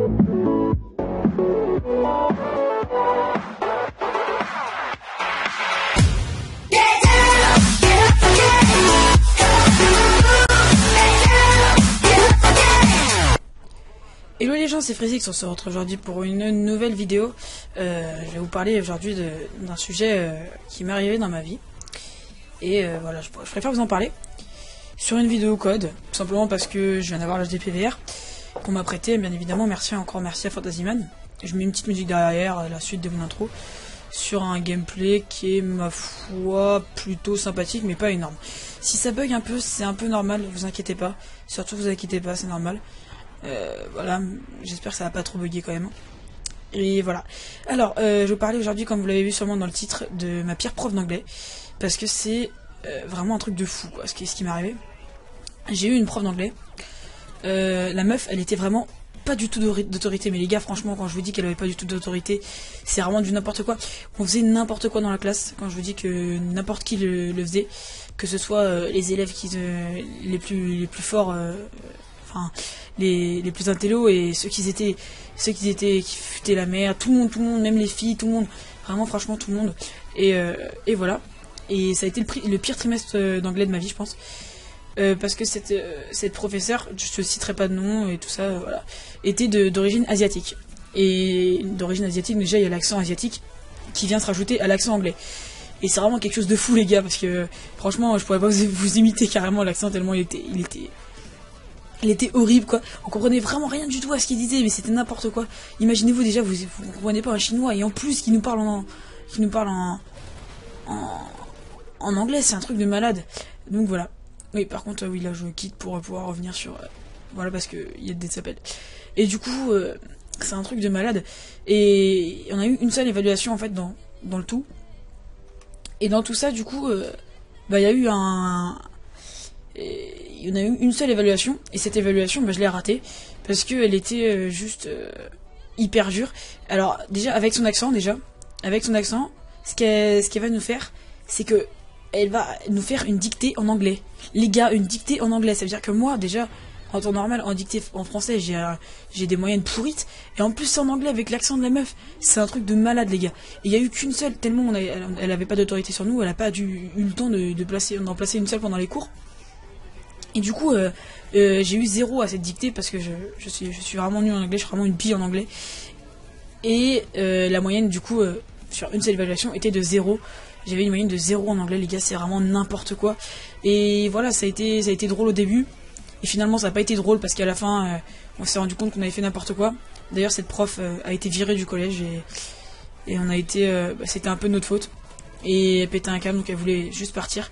Hello les gens, c'est Freezix, on se retrouve aujourd'hui pour une nouvelle vidéo. Je vais vous parler aujourd'hui d'un sujet qui m'est arrivé dans ma vie. Et voilà, je préfère vous en parler sur une vidéo code, tout simplement parce que je viens d'avoir l'HDPVR qu'on m'a prêté, bien évidemment, merci à Fantasyman. Je mets une petite musique derrière, la suite de mon intro, sur un gameplay qui est, ma foi, plutôt sympathique, mais pas énorme. Si ça bug un peu, c'est un peu normal, vous inquiétez pas, surtout vous inquiétez pas, c'est normal. Voilà, j'espère que ça va pas trop bugger quand même. Et voilà. Alors, je vais parler aujourd'hui, comme vous l'avez vu sûrement dans le titre, de ma pire prof d'anglais. Parce que c'est vraiment un truc de fou, quoi, ce qui m'est arrivé. J'ai eu une prof d'anglais. La meuf, elle était vraiment pas du tout d'autorité. Mais les gars, franchement, quand je vous dis qu'elle avait pas du tout d'autorité, c'est vraiment du n'importe quoi. On faisait n'importe quoi dans la classe. Quand je vous dis que n'importe qui le faisait, que ce soit les élèves les plus forts, enfin les plus intellos, et ceux qui foutaient la merde, tout le monde, même les filles, tout le monde, vraiment franchement tout le monde. Et voilà. Et ça a été le pire trimestre d'anglais de ma vie, je pense. Parce que cette professeure, je ne citerai pas de nom et tout ça, voilà, était d'origine asiatique. Et d'origine asiatique, déjà il y a l'accent asiatique qui vient se rajouter à l'accent anglais. Et c'est vraiment quelque chose de fou les gars, parce que franchement je pourrais pas vous imiter carrément l'accent tellement il était horrible, quoi. On comprenait vraiment rien du tout à ce qu'il disait, mais c'était n'importe quoi. Imaginez-vous, déjà vous comprenez pas un chinois, et en plus qui nous parle en anglais, c'est un truc de malade. Donc voilà. Oui, par contre, oui, là je quitte pour pouvoir revenir sur voilà, parce que il y a des s'appels. Et du coup, c'est un truc de malade. Et on a eu une seule évaluation en fait dans le tout. Et dans tout ça, du coup, il y a eu il y en a eu une seule évaluation, et cette évaluation, je l'ai ratée parce qu'elle était juste hyper dure. Alors déjà avec son accent, ce qu'elle va nous faire, c'est que elle va nous faire une dictée en anglais. Les gars, une dictée en anglais, ça veut dire que moi déjà en temps normal, en dictée en français, j'ai des moyennes pourrites, et en plus c'est en anglais avec l'accent de la meuf. C'est un truc de malade les gars. Et il y a eu qu'une seule, tellement elle avait pas d'autorité sur nous, elle a pas eu le temps d'en placer une seule pendant les cours. Et du coup, j'ai eu 0 à cette dictée parce que je suis vraiment nul en anglais, je suis vraiment une pie en anglais. Et la moyenne, du coup, sur une seule évaluation, était de 0. J'avais une moyenne de 0 en anglais, les gars, c'est vraiment n'importe quoi. Et voilà, ça a été drôle au début. Et finalement, ça n'a pas été drôle parce qu'à la fin, on s'est rendu compte qu'on avait fait n'importe quoi. D'ailleurs, cette prof a été virée du collège et on a été, c'était un peu de notre faute. Et elle pétait un câble, donc elle voulait juste partir.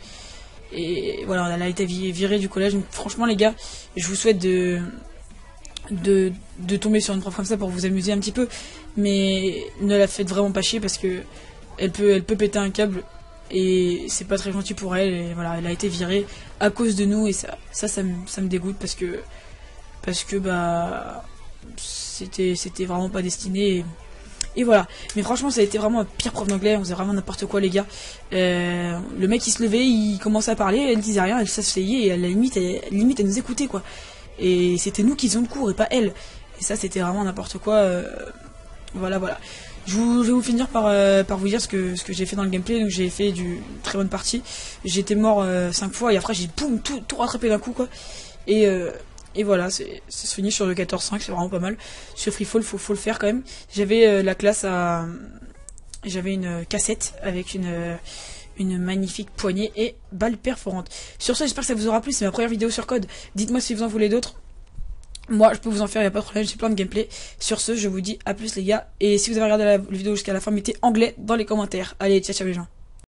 Et voilà, elle a été virée du collège. Donc franchement les gars, je vous souhaite de tomber sur une prof comme ça pour vous amuser un petit peu, mais ne la faites vraiment pas chier parce que elle peut péter un câble et c'est pas très gentil pour elle. Et voilà, elle a été virée à cause de nous, et ça me dégoûte parce que c'était vraiment pas destiné. Et voilà, mais franchement ça a été vraiment un pire prof d'anglais, on faisait vraiment n'importe quoi les gars. Le mec il se levait, il commençait à parler, elle disait rien, elle s'asseyait et à la limite elle nous écoutait quoi. Et c'était nous qui faisions le cours et pas elle. Et ça c'était vraiment n'importe quoi. Voilà. Je vais vous finir par vous dire ce que j'ai fait dans le gameplay. Donc j'ai fait une très bonne partie. J'étais mort 5 fois et après j'ai tout rattrapé d'un coup quoi. Et voilà, c'est fini sur le 14-5, c'est vraiment pas mal. Sur Freefall, faut le faire quand même. J'avais j'avais une cassette avec une magnifique poignée et balle perforante. Sur ce, j'espère que ça vous aura plu, c'est ma première vidéo sur code. Dites-moi si vous en voulez d'autres. Moi, je peux vous en faire, y a pas de problème, j'ai plein de gameplay. Sur ce, je vous dis à plus les gars. Et si vous avez regardé la vidéo jusqu'à la fin, mettez anglais dans les commentaires. Allez, ciao les gens.